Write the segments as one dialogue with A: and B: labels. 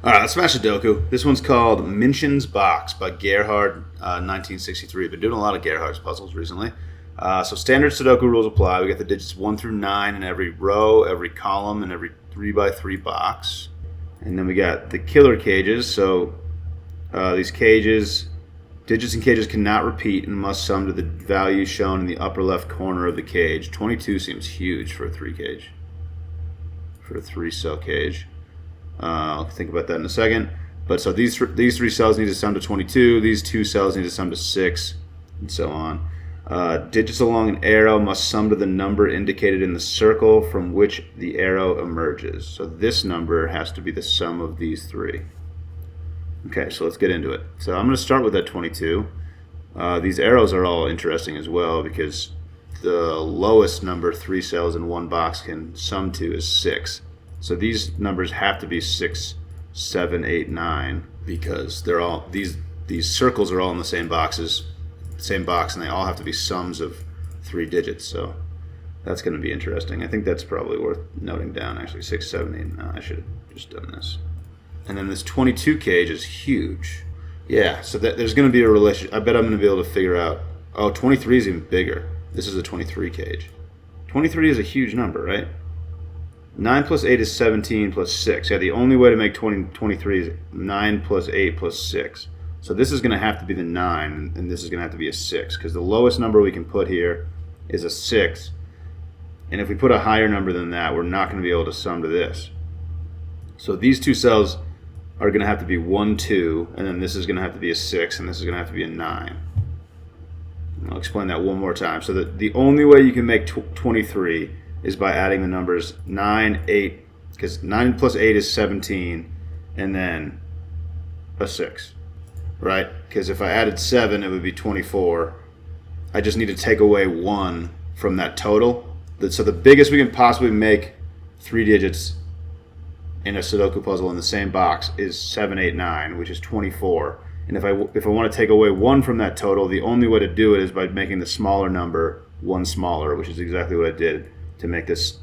A: All right, let's smash a doku. This one's called Minchen'S Box by Gerhard, 1963. Been doing a lot of Gerhard's puzzles recently. So standard Sudoku rules apply. We got the digits 1 through 9 in every row, every column, and every 3x3 box. And then we got the killer cages. So these cages, digits and cages cannot repeat and must sum to the value shown in the upper left corner of the cage. 22 seems huge for a 3 cell cage. I'll think about that in a second. But so these 3 cells need to sum to 22. These 2 cells need to sum to 6, and so on. Digits along an arrow must sum to the number indicated in the circle from which the arrow emerges. So this number has to be the sum of these 3. Okay, so let's get into it. So I'm going to start with that 22. These arrows are all interesting as well because the lowest number 3 cells in one box can sum to is 6. So these numbers have to be 6, 7, 8, 9 because they're all these circles are all in the same box, and they all have to be sums of 3 digits. So that's going to be interesting. I think that's probably worth noting down. Actually, 6, 7, 8, 9. I should have just done this. And then this 22 cage is huge. Yeah, so there's going to be a relation. I bet I'm going to be able to figure out. Oh, 23 is even bigger. This is a 23 cage. 23 is a huge number, right? 9 plus 8 is 17 plus 6. Yeah, the only way to make 23 is 9 plus 8 plus 6. So this is going to have to be the 9, and this is going to have to be a 6, because the lowest number we can put here is a 6. And if we put a higher number than that, we're not going to be able to sum to this. So these 2 cells are going to have to be 1, 2, and then this is going to have to be a 6, and this is going to have to be a 9. I'll explain that one more time. So the only way you can make 23 is by adding the numbers 9, 8, because 9 plus 8 is 17, and then a 6, right? Because if I added 7, it would be 24. I just need to take away 1 from that total. So the biggest we can possibly make 3 digits in a Sudoku puzzle in the same box is 7, 8, 9, which is 24. And if I want to take away 1 from that total, the only way to do it is by making the smaller number 1 smaller, which is exactly what I did to make this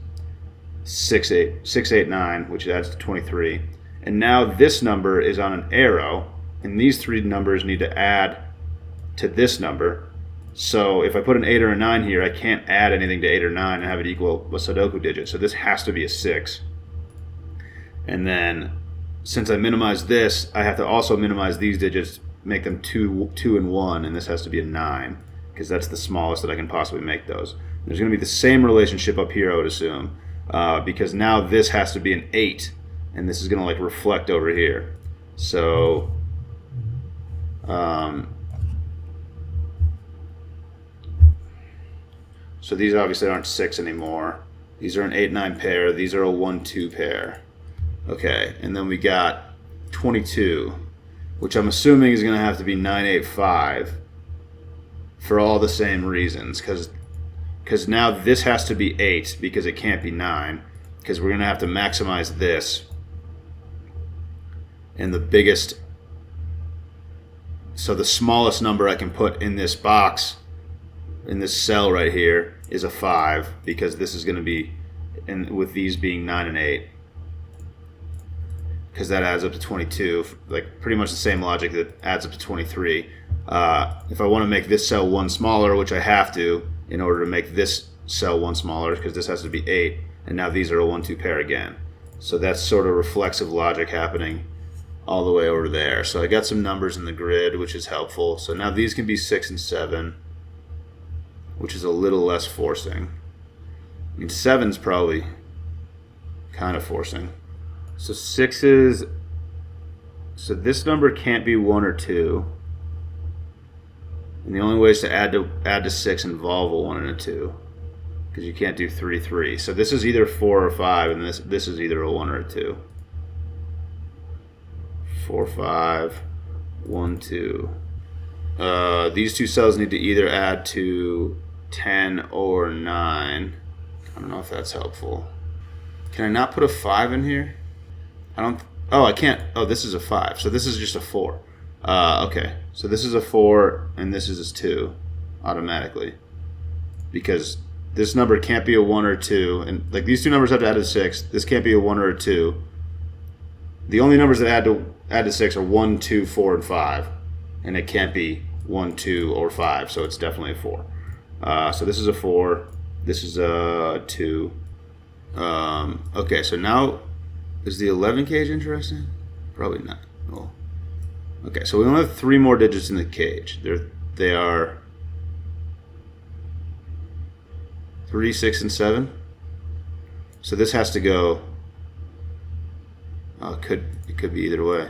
A: 6, 8, 9, which adds to 23. And now this number is on an arrow, and these 3 numbers need to add to this number. So if I put an 8 or a 9 here, I can't add anything to 8 or 9 and have it equal a Sudoku digit. So this has to be a 6. And then since I minimize this, I have to also minimize these digits, make them 2 and 1, and this has to be a 9, because that's the smallest that I can possibly make those. There's going to be the same relationship up here, I would assume, because now this has to be an 8, and this is going to like reflect over here. So so these obviously aren't 6 anymore. These are an 8-9 pair. These are a 1-2 pair. Okay, and then we got 22, which I'm assuming is going to have to be 9, 8, 5 for all the same reasons, because now this has to be 8 because it can't be 9, because we're going to have to maximize this. And the biggest, so the smallest number I can put in this box, in this cell right here, is a 5, because this is going to be, and with these being 9 and 8. Because that adds up to 22, like pretty much the same logic that adds up to 23. If I want to make this cell 1 smaller, which I have to in order to make this cell 1 smaller, because this has to be 8, and now these are a 1-2 pair again. So that's sort of reflexive logic happening all the way over there. So I got some numbers in the grid, which is helpful. So now these can be 6 and 7, which is a little less forcing. I mean, 7's probably kind of forcing. So 6's, so this number can't be 1 or 2. And the only ways to add to 6 involve a 1 and a 2, because you can't do 3, 3. So this is either 4 or 5, and this is either a 1 or a 2. 4, 5, 1, 2. These 2 cells need to either add to 10 or 9. I don't know if that's helpful. Can I not put a 5 in here? Oh, I can't. Oh, this is a 5. So this is just a 4. Okay. So this is a 4, and this is a 2 automatically, because this number can't be a 1 or 2. And like these 2 numbers have to add a 6. This can't be a 1 or a 2. the only numbers that add to 6 are 1, 2, 4, and 5, and it can't be 1, 2, or 5, so it's definitely a 4. So this is a 4. This is a 2. Okay, so now is the 11 cage interesting? Probably not. Well, okay, so we only have 3 more digits in the cage. They are 3, 6, and 7. So this has to go. It could be either way.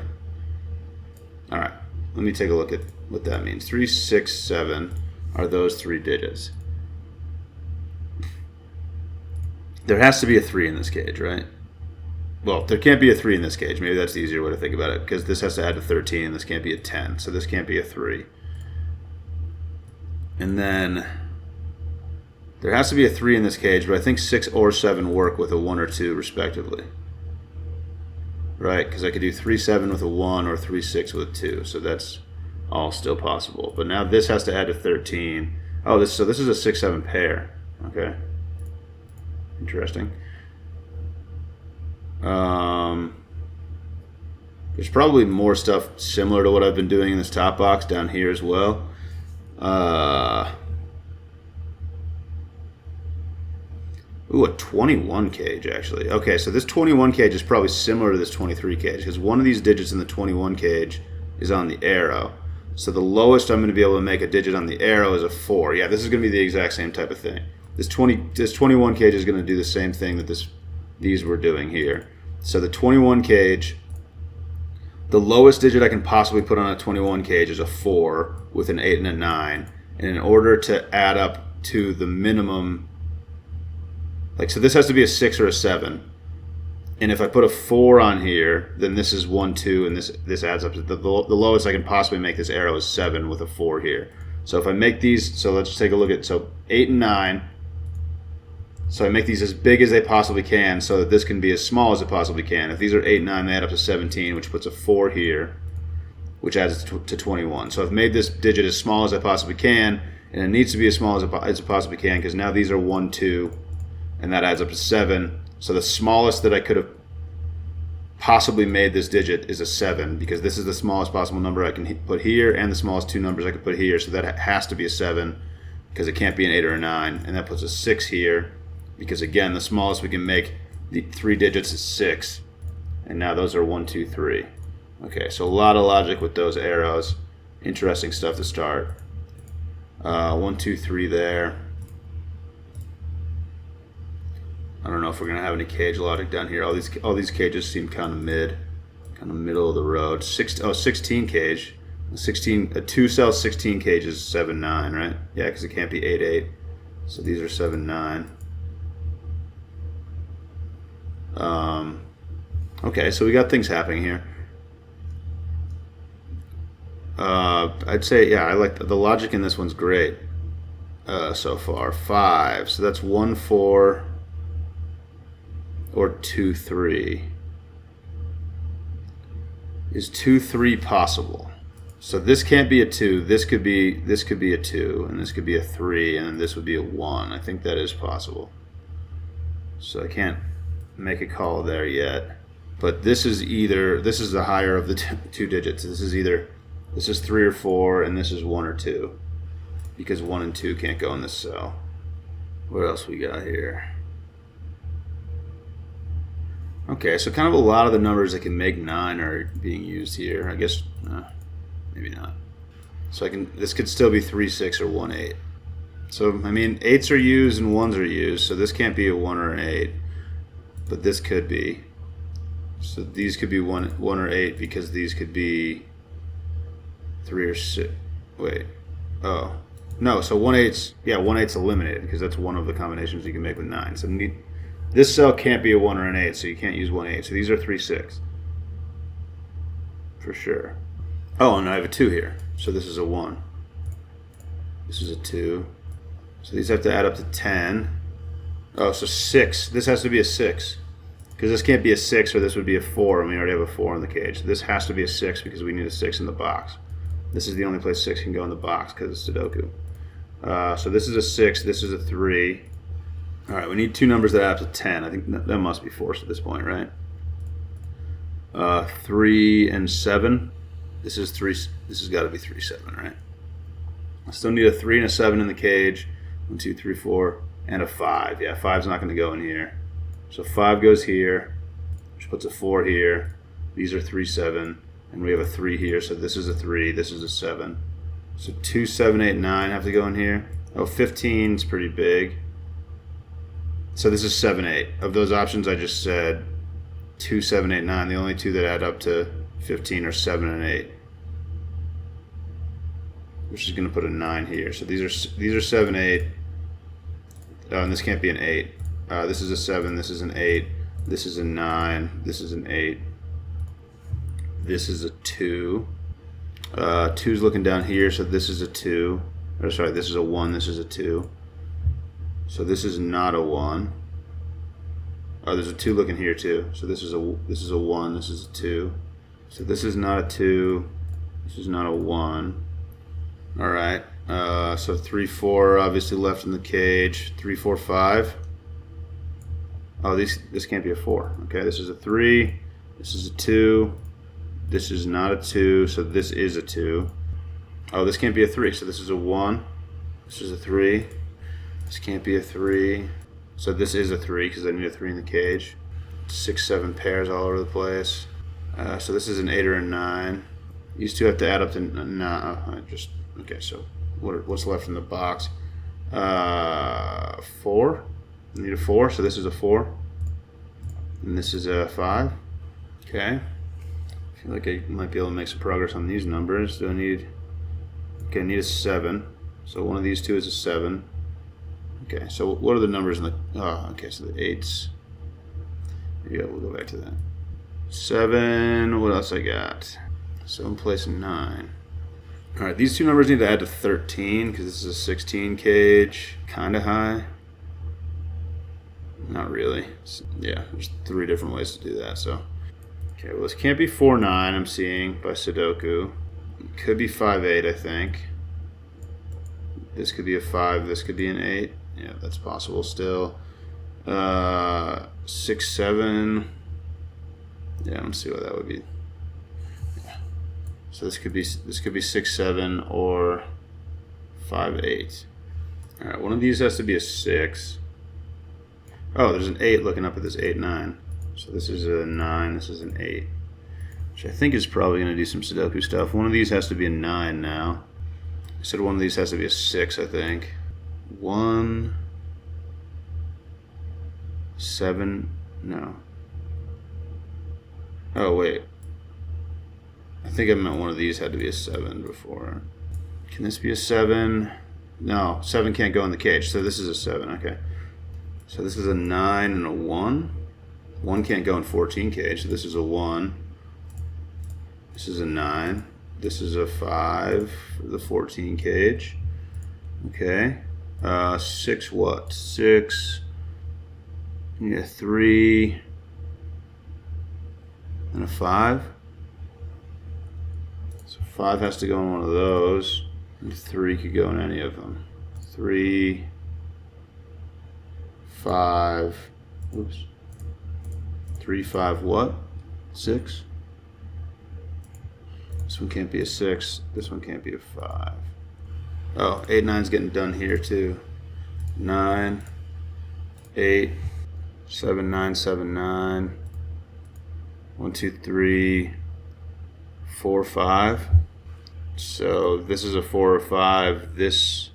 A: All right, let me take a look at what that means. 3, 6, 7 are those 3 digits. There has to be a 3 in this cage, right? Well, there can't be a 3 in this cage. Maybe that's the easier way to think about it, because this has to add to 13, and this can't be a 10, so this can't be a 3. And then there has to be a 3 in this cage, but I think 6 or 7 work with a 1 or 2, respectively. Right? Because I could do 3, 7 with a 1 or 3, 6 with a 2, so that's all still possible. But now this has to add to 13. Oh, so this is a 6, 7 pair. Okay. Interesting. There's probably more stuff similar to what I've been doing in this top box down here as well. Ooh, a 21 cage, actually. Okay, so this 21 cage is probably similar to this 23 cage, because one of these digits in the 21 cage is on the arrow. So the lowest I'm going to be able to make a digit on the arrow is a 4. Yeah, this is going to be the exact same type of thing. This 21 cage is going to do the same thing that these were doing here. So the 21 cage, the lowest digit I can possibly put on a 21 cage is a 4 with an 8 and a 9. And in order to add up to the minimum, like, so this has to be a 6 or a 7. And if I put a 4 on here, then this is 1, 2, and this adds up to the lowest I can possibly make this arrow is 7 with a 4 here. So if I make these, so let's take a look at, so 8 and 9. So I make these as big as they possibly can so that this can be as small as it possibly can. If these are 8 and 9, they add up to 17, which puts a 4 here, which adds to 21. So I've made this digit as small as I possibly can, and it needs to be as small as it possibly can, because now these are 1, 2, and that adds up to 7. So the smallest that I could have possibly made this digit is a 7, because this is the smallest possible number I can put here and the smallest 2 numbers I could put here. So that has to be a 7, because it can't be an 8 or a 9. And that puts a 6 here, because again, the smallest we can make the 3 digits is 6. And now those are 1, 2, 3. Okay, so a lot of logic with those arrows. Interesting stuff to start. 1, 2, 3 there. I don't know if we're gonna have any cage logic down here. All these cages seem kind of middle of the road. 16 cage. A 2 cell 16 cage is 7, 9, right? Yeah, because it can't be 8, 8. So these are 7, 9. Okay, so we got things happening here. I'd say, yeah, I like the logic in this one's great so far. 5, so that's 1, 4, or 2, 3. Is 2, 3 possible? So this can't be a 2. This could be a 2, and this could be a 3, and then this would be a 1. I think that is possible. So I can't make a call there yet. But this is the higher of the two digits. This is 3 or 4, and this is 1 or 2, because 1 and 2 can't go in this cell. What else we got here? Okay, so kind of a lot of the numbers that can make 9 are being used here. I guess maybe not. So this could still be 3, 6, or 1, 8. So I mean, 8s are used and 1s are used. So this can't be a 1 or an 8, but this could be. So these could be 1 or 8, because these could be 3 or 6. Wait. Oh. No, so 1/8's, yeah, 1/8's eliminated, because that's one of the combinations you can make with 9. So this cell can't be a 1 or an 8, so you can't use 1/8. So these are 3, 6. For sure. Oh, and I have a 2 here. So this is a 1. This is a 2. So these have to add up to 10. Oh, so 6. This has to be a 6. Because this can't be a 6, or this would be a 4, and we already have a 4 in the cage. This has to be a 6, because we need a 6 in the box. This is the only place 6 can go in the box, because it's Sudoku. So this is a 6, this is a 3. All right, we need 2 numbers that add up to 10. I think that must be forced at this point, right? 3 and 7. This is 3. This has got to be 3, 7, right? I still need a 3 and a 7 in the cage. 1, 2, 3, 4, and a 5. Yeah, 5's not going to go in here. So 5 goes here, which puts a 4 here. These are 3, 7, and we have a 3 here. So this is a 3. This is a 7. So 2, 7, 8, 9 have to go in here. Oh, 15 is pretty big. So this is 7, 8. Of those options I just said, 2, 7, 8, 9. The only two that add up to 15 are 7 and 8. Which is going to put a 9 here. So these are 7, 8. Oh, and this can't be an 8. This is a 7. This is an 8. This is a 9. This is an 8. This is a 2. 2's looking down here, so this is a 2. Or sorry, this is a 1. This is a 2. So this is not a 1. Oh, there's a 2 looking here too. So this is a 1. This is a 2. So this is not a 2. This is not a 1. All right. So 3, 4 obviously left in the cage. 3, 4, 5. Oh, this can't be a 4. Okay, this is a 3. This is a 2. This is not a 2. So this is a 2. Oh, this can't be a 3. So this is a 1. This is a 3. This can't be a 3. So this is a 3 because I need a 3 in the cage. 6, 7 pairs all over the place. So this is an 8 or a 9. These two have to add up to 9. Okay, so what's left in the box? 4. I need a 4, so this is a 4. And this is a 5. Okay. I feel like I might be able to make some progress on these numbers. Do I need... Okay, I need a 7. So one of these two is a 7. Okay, so what are the numbers in the... Oh, okay, so the 8s. Yeah, we'll go back to that. 7, what else I got? 7 place 9. Alright, these two numbers need to add to 13, because this is a 16 cage. Kind of high. Not really. Yeah, there's 3 different ways to do that, so... Okay, well this can't be 4, 9, I'm seeing, by Sudoku. It could be 5, 8, I think. This could be a 5, this could be an 8. Yeah, that's possible still. 6, 7. Yeah, let's see what that would be. Yeah. So this could be 6, 7 or 5, 8. All right, one of these has to be a 6. Oh, there's an 8 looking up at this 8, 9. So this is a 9. This is an 8, which I think is probably going to do some Sudoku stuff. One of these has to be a 9 now. I said one of these has to be a 6, I think. 1, 7, no. Oh, wait. I think I meant one of these had to be a 7 before. Can this be a 7? No, 7 can't go in the cage, so this is a 7, okay. So this is a 9 and a 1. 1 can't go in 14 cage, so this is a 1. This is a 9. This is a 5 for the 14 cage. Okay. 6 what? 6. Yeah, 3 and a 5. So 5 has to go in one of those. And 3 could go in any of them. 3, 5. Oops. 3, 5 what? 6. This one can't be a 6. This one can't be a 5. Oh, 8, 9's getting done here too. 9, 8, 7, 9, 7, 9. 1, 2, 3, 4, 5. So this is a 4 or 5. This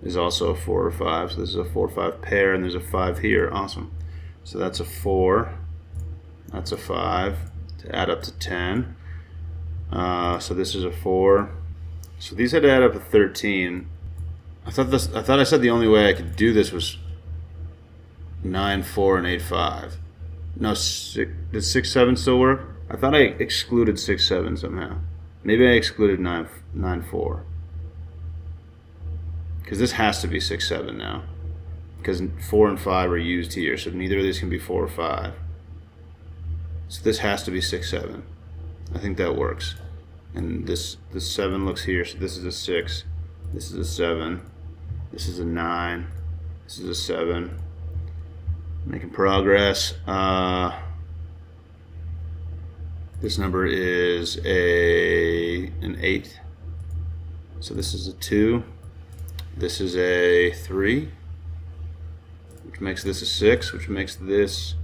A: is also a 4 or 5. So this is a 4 or 5 pair, and there's a 5 here. Awesome. So that's a 4. That's a 5 to add up to 10. So this is a 4. So these had to add up to 13. I thought I said the only way I could do this was 9, 4, and 8, 5. No, does 6, 7 still work? I thought I excluded 6, 7 somehow. Maybe I excluded 9, 4. Because this has to be 6, 7 now. Because 4 and 5 are used here, so neither of these can be 4 or 5. So this has to be 6, 7. I think that works. And this 7 looks here, so this is a 6. This is a 7. This is a 9. This is a 7. Making progress. This number is an 8. So this is a 2. This is a 3, which makes this a 6, which makes this...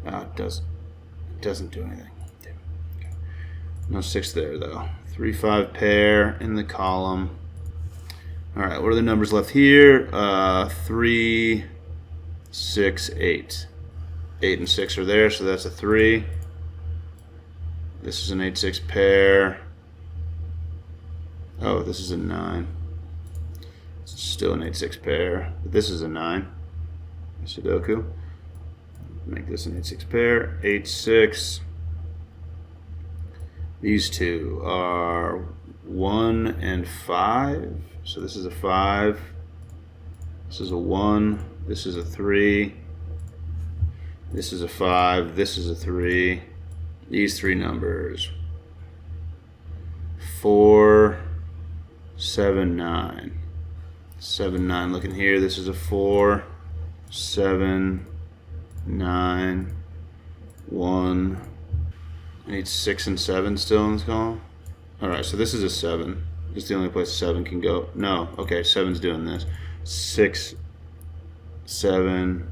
A: it doesn't do anything. Okay. No 6 there, though. 3, 5 pair in the column. All right, what are the numbers left here? 3, 6, 8. 8 and 6 are there, so that's a 3. This is an 8, 6 pair. Oh, this is a 9. It's still an 8, 6 pair. But this is a 9. Sudoku. Make this an 8, 6 pair. 8, 6. These two are 1 and 5. So this is a 5. This is a 1. This is a 3. This is a 5. This is a 3. These three numbers: 4, 7, 9. 7, 9. Looking here, this is a 4, 7, 9, 1. I need 6 and 7 still in this column. Alright, so this is a 7. This is the only place 7 can go. No, okay, 7's doing this. 6, 7,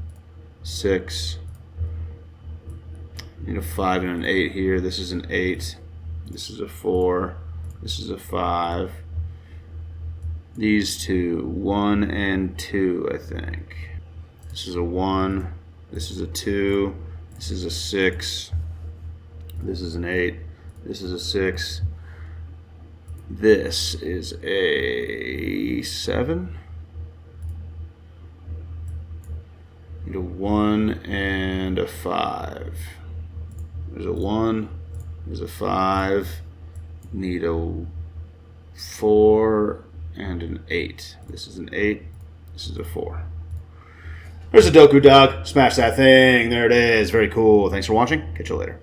A: 6. I need a 5 and an 8 here. This is an 8. This is a 4. This is a 5. These two, 1 and 2, I think. This is a 1. This is a 2. This is a 6. This is an 8. This is a 6. This is a 7. Need a 1 and a 5. There's a 1. There's a 5. Need a 4 and an 8. This is an 8. This is a 4. There's a doku, dog. Smash that thing. There it is. Very cool. Thanks for watching. Catch you later.